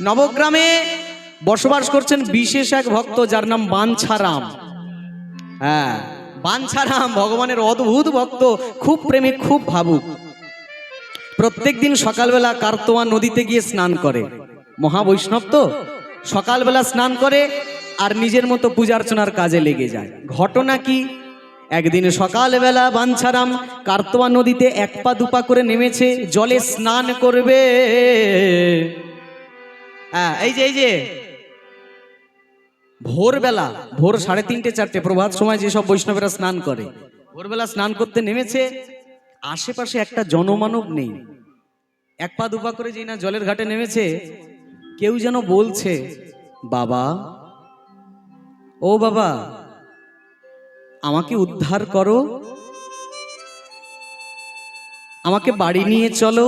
নবগ্রামে বসবাস করছেন বিশেষ এক ভক্ত যার নাম বাঞ্ছারাম। হ্যাঁ, বাঞ্ছারাম ভগবানের অদ্ভুত ভক্ত, খুব প্রেমিক, খুব ভাবুক। প্রত্যেক দিন সকালবেলা কার্তোয়া নদীতে গিয়ে স্নান করে। মহাবৈষ্ণব তো, সকালবেলা স্নান করে আর নিজের মতো পূজার্চনার কাজে লেগে যায়। ঘটনা কি, একদিন সকালবেলা বাঞ্ছারাম কার্তোয়া নদীতে এক পা দুপা করে নেমেছে, জলে স্নান করবে। এই যে ভোরবেলা, ভোর 3:30 4টে প্রভাত সময় যেসব বৈষ্ণবেরা স্নান করে, ভোরবেলা স্নান করতে নেমেছে। আশেপাশে একটা জনমানব নেই। এক পা দুপা করে যেই না জলের ঘাটে নেমেছে, কেউ যেন বলছে, বাবা, ও বাবা, আমাকে উদ্ধার করো, আমাকে বাড়ি নিয়ে চলো।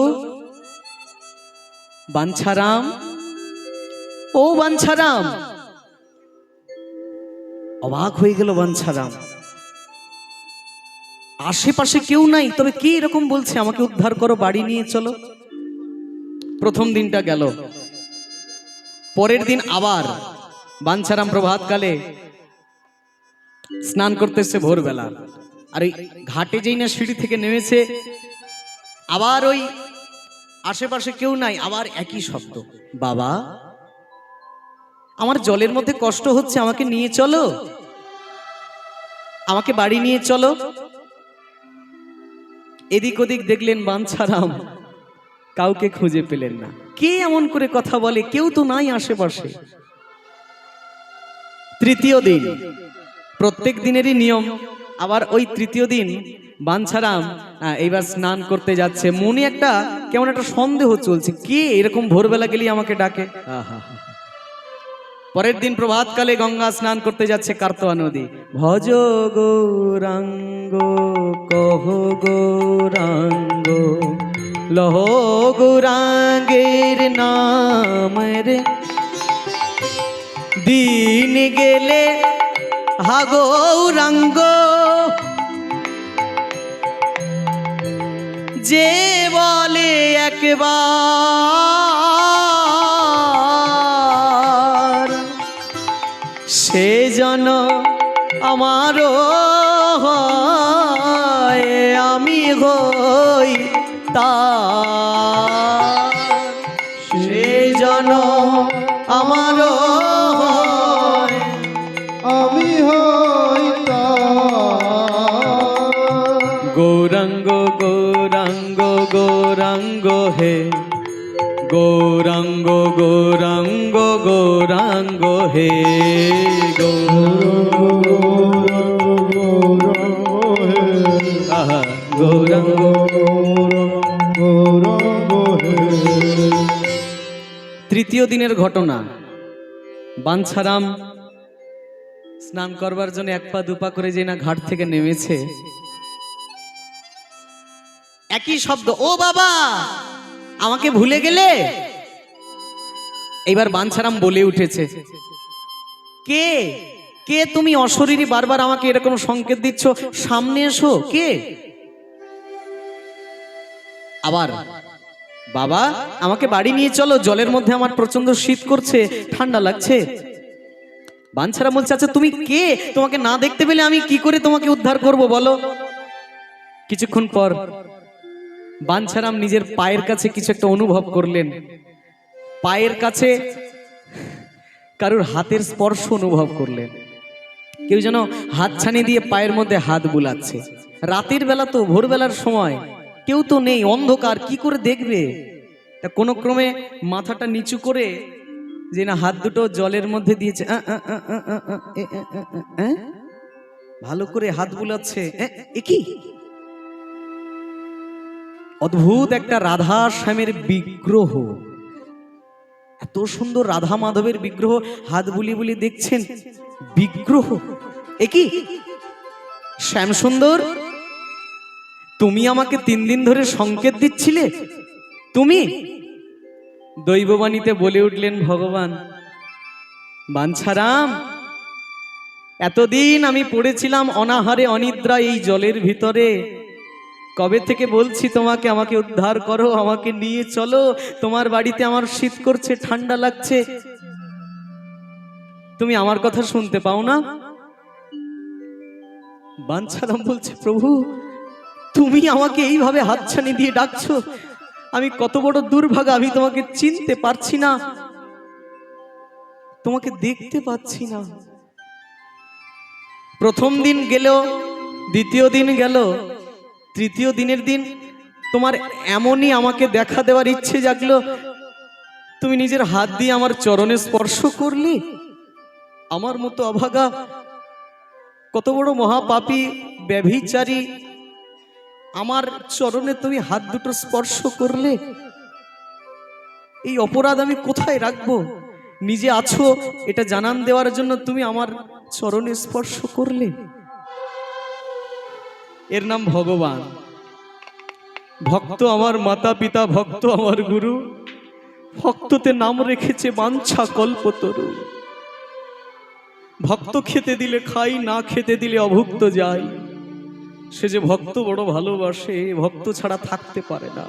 বাঞ্ছারাম, ও বাঞ্ছারাম। অবাক হয়ে গেল বাঞ্ছারাম, আশেপাশে কেউ নাই, তবে কে এরকম বলছে আমাকে উদ্ধার করো, বাড়ি নিয়ে চলো। প্রথম দিনটা গেল। পরের দিন আবার বাঞ্ছারাম প্রভাতকালে স্নান করতে এসছে ভোরবেলা, আর ওই ঘাটে যেই না সিঁড়ি থেকে নেমেছে, আবার ওই আশেপাশে কেউ নাই, আবার একই শব্দ, বাবা, আমার জলের মধ্যে কষ্ট হচ্ছে, আমাকে নিয়ে চলো, আমাকে বাড়ি নিয়ে চলো। এদিক ওদিক দেখলেন বাঞ্ছারাম, কাউকে খুঁজে পেলেন না। কে এমন করে কথা বলে, কেউ তো নাই আশেপাশে। তৃতীয় দিন, প্রত্যেক দিনেরই নিয়ম, আবার ওই তৃতীয় দিন বাঞ্ছারাম এইবার স্নান করতে যাচ্ছে। মনে একটা কেমন একটা সন্দেহ চলছে, কে এরকম ভোরবেলা গেলেই আমাকে ডাকে। পরের দিন প্রভাতকালে গঙ্গা স্নান করতে যাচ্ছে কার্তোয়া নদী। ভজ গৌরাঙ্গ কহ গৌরাঙ্গ লহ গৌরাঙ্গের নাম রে, দিন গেলে হা গৌরাঙ্গ, যে বলে একবার, সে যেন আমারও হয়, আমি হই তার, সে যেন আমারও হয়, আমি হই তার। গৌরাঙ্গ গৌরাঙ্গ গৌরাঙ্গ হে, গৌরাঙ্গ গৌরাঙ্গ গৌরাঙ্গ হে, গৌরাঙ্গ গৌরাঙ্গ গৌরাঙ্গ হে। তৃতীয় দিনের ঘটনা, বাঞ্ছারাম স্নান করবার জন্য এক পা দুপা করে যে না ঘাট থেকে নেমেছে, একই শব্দ, ও বাবা, আমাকে ভুলে গেলে। এইবার বাঞ্ছারাম বলে উঠেছে, কে কে তুমি অশরীরী, বারবার আমাকে এরকম সংকেত দিচ্ছ, সামনে এসো, কে? আবার, বাবা, আমাকে বাড়ি নিয়ে চলো, জলের মধ্যে আমার প্রচন্ড শীত করছে, ঠান্ডা লাগছে। বাঞ্ছারাম বলছে, আচ্ছা তুমি কে? তোমাকে না দেখতে পেলে আমি কি করে তোমাকে উদ্ধার করব বলো। কিছুক্ষণ পর বাঞ্ছারাম নিজের পায়ের কাছে কিছু একটা অনুভব করলেন। পায়ের কাছে কারোর হাতের স্পর্শ অনুভব করলেন। কেউ যেন হাতছানি দিয়ে পায়ের মধ্যে হাত বুলাচ্ছে। রাতের বেলা তো, ভোরবেলার সময়, কেউ তো নেই, অন্ধকার, কি করে দেখবে? তা কোনো ক্রমে মাথাটা নিচু করে যে না হাত দুটো জলের মধ্যে দিয়েছে, ভালো করে হাত বুলাচ্ছে। কি অদ্ভুত একটা রাধা শ্যামের বিগ্রহ, এত সুন্দর রাধা মাধবের বিগ্রহ, হাত বুলিয়ে বুলিয়ে দেখছেন, বিগ্রহ। কি শ্যাম সুন্দর, তুমি আমাকে 3 দিন ধরে সংকেত দিচ্ছিলে, তুমি? দৈববাণীতে বলে উঠলেন ভগবান, বাঞ্ছারাম, এতদিন আমি পড়েছিলাম অনাহারে অনিদ্রা এই জলের ভিতরে, কবে থেকে বলছি তোমাকে, আমাকে উদ্ধার করো, আমাকে নিয়ে চলো, তোমার বাড়িতে আমার শীত করছে, ঠান্ডা লাগছে, তুমি আমার কথা শুনতে পাও না? বাঞ্ছারাম বলছে, প্রভু তুমি আমাকে এইভাবে হাতছানি দিয়ে ডাকছো, আমি কত বড় দুর্ভাগা, আমি তোমাকে চিনতে পারছি না, তোমাকে দেখতে পাচ্ছি না। প্রথম দিন গেল, দ্বিতীয় দিন গেল, তৃতীয় দিনের দিন তোমার এমনই আমাকে দেখা দেওয়ার ইচ্ছে জাগলো, তুমি নিজের হাত দিয়ে আমার চরণে স্পর্শ করলে। আমার মতো অভাগা, কত বড় মহাপাপী ব্যভিচারী, আমার চরণে তুমি হাত দুটো স্পর্শ করলে। এই অপরাধ আমি কোথায় রাখবো? নিজে আছো এটা জানান দেওয়ার জন্য তুমি আমার চরণে স্পর্শ করলে। এর নাম ভগবান। ভক্ত আমার মাতা পিতা, ভক্ত আমার গুরু, ভক্ততে নাম রেখেছে বাঞ্ছা কল্পতরু। ভক্ত খেতে দিলে খাই, না খেতে দিলে অভুক্ত যাই। সে যে ভক্ত বড় ভালোবাসে, ভক্ত ছাড়া থাকতে পারে না।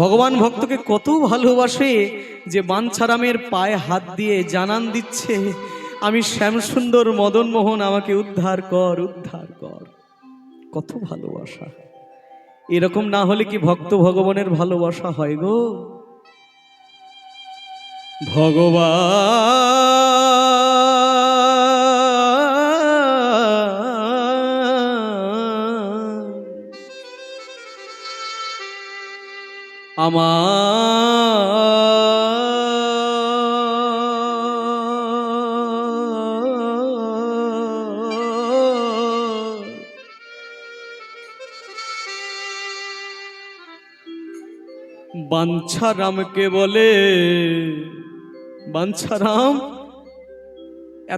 ভগবান ভক্তকে কত ভালোবাসে যে বাঞ্ছারামের পায়ে হাত দিয়ে জানান দিচ্ছে, আমি শ্যামসুন্দর মদন মোহন, আমাকে উদ্ধার কর, উদ্ধার কর। কত ভালোবাসা! এরকম না হলে কি ভক্ত ভগবানের ভালোবাসা হয় গো? ভগবান বাঞ্ছারামকে বলে, বাঞ্ছারাম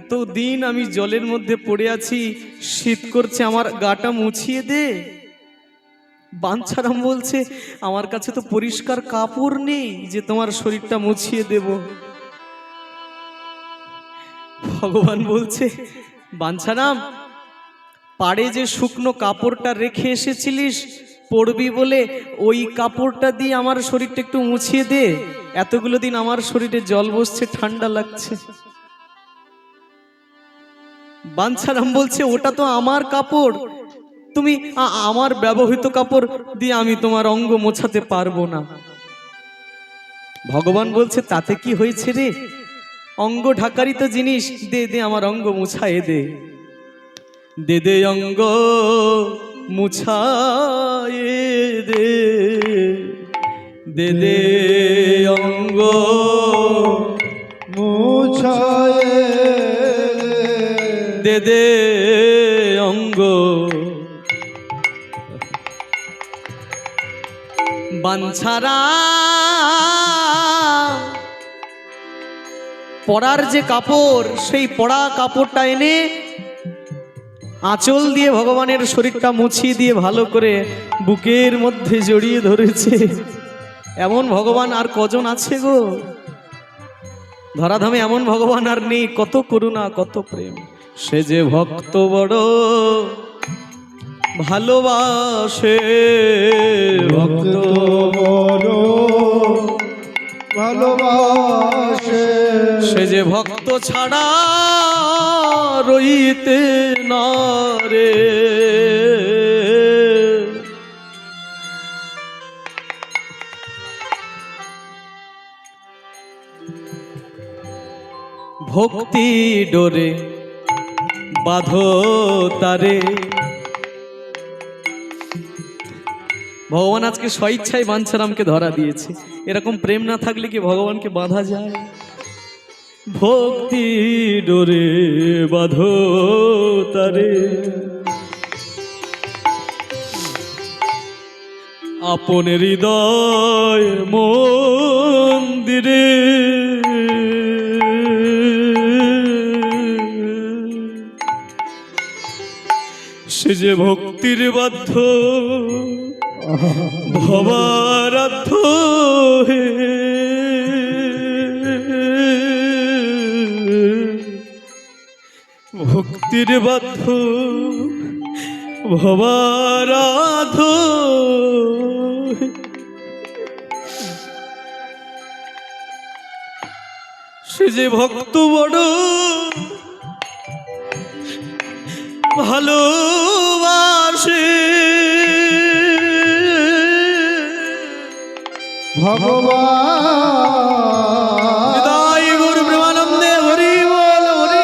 এতদিন আমি জলের মধ্যে পড়ে আছি, শীত করছে, আমার গাটা মুছিয়ে দে। বাঞ্ছারাম বলছে, আমার কাছে তো পরিষ্কার কাপড় নেই যে তোমার শরীরটা মুছিয়ে দেব। ভগবান বলছে, বাঞ্ছারাম পাড়ে যে শুকনো কাপড়টা রেখে এসেছিলিস পড়বি বলে, ওই কাপড়টা দিয়ে আমার শরীরটা একটু মুছিয়ে দে। এতগুলো দিন আমার শরীরে জল বসছে, ঠান্ডা লাগছে। বাঞ্ছারাম বলছে, ওটা তো আমার কাপড়, তুমি আমার ব্যবহৃত কাপড় দিয়ে আমি তোমার অঙ্গ মোছাতে পারবো না। ভগবান বলছে, তাতে কি হয়েছে রে, অঙ্গ ঢাকারই তো জিনিস, দে দে আমার অঙ্গ মুছায়ে দে, দে দে অঙ্গ মুছায়ে দে, দে দে অঙ্গ মুছায়ে দে দে অঙ্গ। বাঞ্ছারাম পরার যে কাপড়, সেই পরা কাপড়টা এনে আঁচল দিয়ে ভগবানের শরীরটা মুছিয়ে দিয়ে ভালো করে বুকের মধ্যে জড়িয়ে ধরেছে। এমন ভগবান আর কজন আছে গো? ধরাধামে এমন ভগবান আর নেই। কত করুণা, কত প্রেম। সে যে ভক্ত বড় ভালোবাসে, ভক্ত বড় ভালোবাসে, সে যে ভক্ত ছাড়া রইতে না রে। ভক্তি ডোরে বাঁধো তারে। ভগবান আজকে স্বইচ্ছায় বাঞ্ছারামকে ধরা দিয়েছে। এরকম প্রেম না থাকলে কি ভগবানকে বাঁধা যায়? ভক্তি ডোরে বাঁধো তারে, আপন হৃদয় মন্দিরে। সে যে ভক্তির বাধ্য ভবারাধ্য হে, ভক্তির বাধ্য ভবরাধ সে যে ভক্ত বড় ভালোবাসে ভগবান তাই গুরু প্রেমানন্দে হরি বল হরি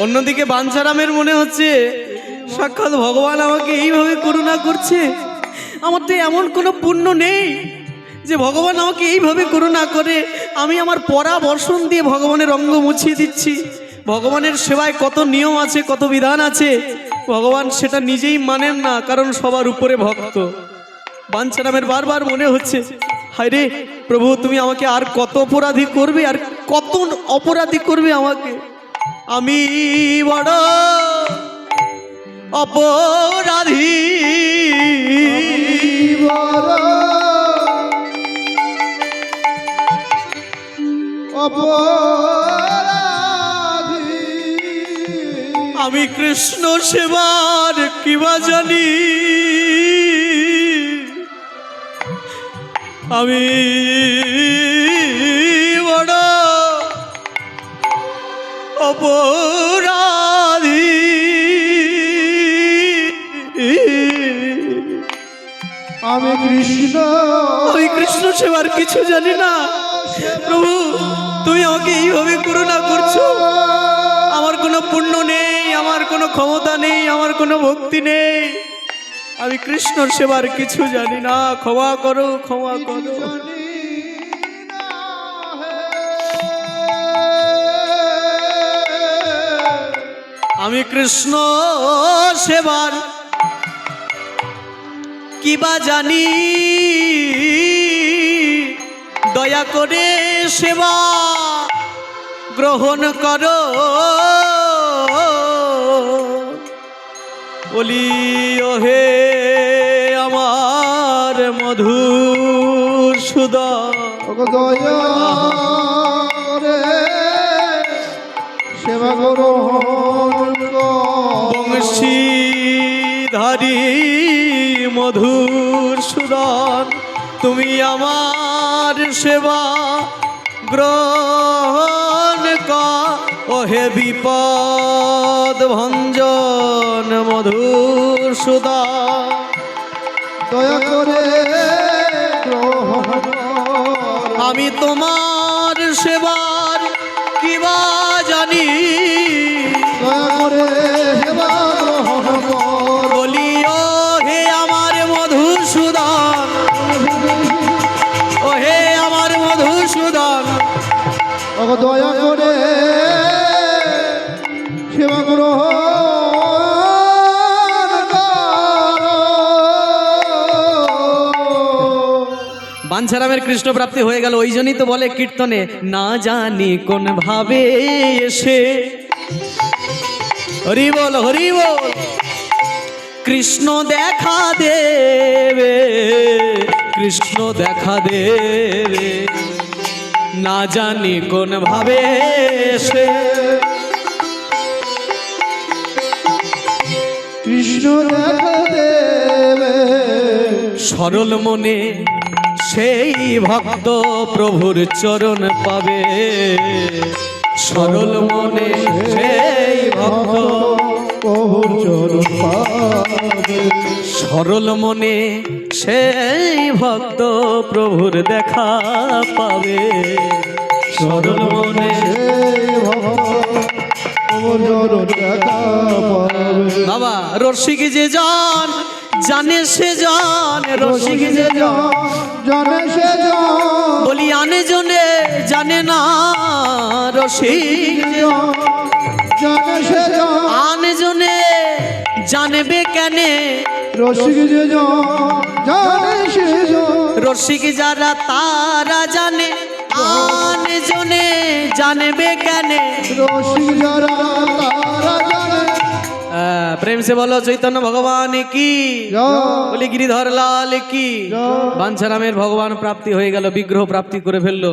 অন্যদিকে বাঞ্ছারামের মনে হচ্ছে সাক্ষাৎ ভগবান আমাকে এইভাবে করুণা করছে। আমার তো এমন কোনো পুণ্য নেই যে ভগবান আমাকে এইভাবে করুণা করে। আমি আমার পরা বর্ষণ দিয়ে ভগবানের অঙ্গ মুছিয়ে দিচ্ছি। ভগবানের সেবায় কত নিয়ম আছে, কত বিধান আছে, ভগবান সেটা নিজেই মানেন না, কারণ সবার উপরে ভক্ত। বাঞ্ছারামের বারবার মনে হচ্ছে, হায় রে প্রভু, তুমি আমাকে আর কত অপরাধী করবে, আর কত অপরাধী করবে আমাকে। আমি বড় অপরাধী, আমি কৃষ্ণ সেবার কিবা জানি, আমি বড় অপরাধী। আমি কৃষ্ণ সেবার কিছু জানি না। প্রভু, তুমি আমাকে এইভাবে করুণা করছো। আমার কোনো পুণ্য নেই, আমার কোনো ক্ষমতা নেই, আমার কোনো ভক্তি নেই। আমি কৃষ্ণ সেবার কিছু জানি না। ক্ষমা করো, ক্ষমা করো। আমি কৃষ্ণ সেবার কিবা জানি, দয়া করে সেবা গ্রহণ করো। বলি ওহে আমার মধুসূদন, দয়া রে সেবা গ্রহণ বংশীধারী মধুসূদন, তুমি আমার সেবা গ্রহণ কর। ওহে বিপদ ভঞ্জন মধুসূদন, দয়া করে গ্রহণ। আমি তোমার সেবার কিবা জানি, দয়া করে সেবা গ্রহণ কর। বলি ও হে আমার মধুসূদন, ও হে আমার মধুসূদন, দয়া করে সেবা গ্রহণ কর। বাঞ্ছারামের কৃষ্ণ প্রাপ্তি হয়ে গেল। ওই জন্যই তো বলে কীর্তনে, না জানি কোন ভাবে এসে, হরি বল হরি বল, কৃষ্ণ দেখা দেবে, কৃষ্ণ দেখা দেবে, না জানি কোন ভাবে এসে। কৃষ্ণ দেখা দেবে, সরল মনে সেই ভক্ত প্রভুর চরণ পাবে। সরল মনে সেই ভক্ত প্রভুর চরণ পাবে। সরল মনে সেই ভক্ত প্রভুর দেখা পাবে। সরল মনে সেই ভক্ত প্রভুর চরণ দেখা পাবে। বাবা, রসিক যে জন জানে সে জন, রসিক যে জন জানে সে জন, বলি আনে জনে জানে না। রসিক যে জানে সে জন, আনে জনে জানবে কেনে। রসিক যে জন, জানে সে জন, রসিক যারা তারা জানে, আন জনে জানবে কেন রসিক যারা তারা জানে প্রেম সে বলো চৈতন্য ভগবান কি জয় বলি গিরিধর লাল কি জয়। বাঞ্ছারামের ভগবান প্রাপ্তি হয়ে গেল, বিগ্রহ প্রাপ্তি করে ফেললো।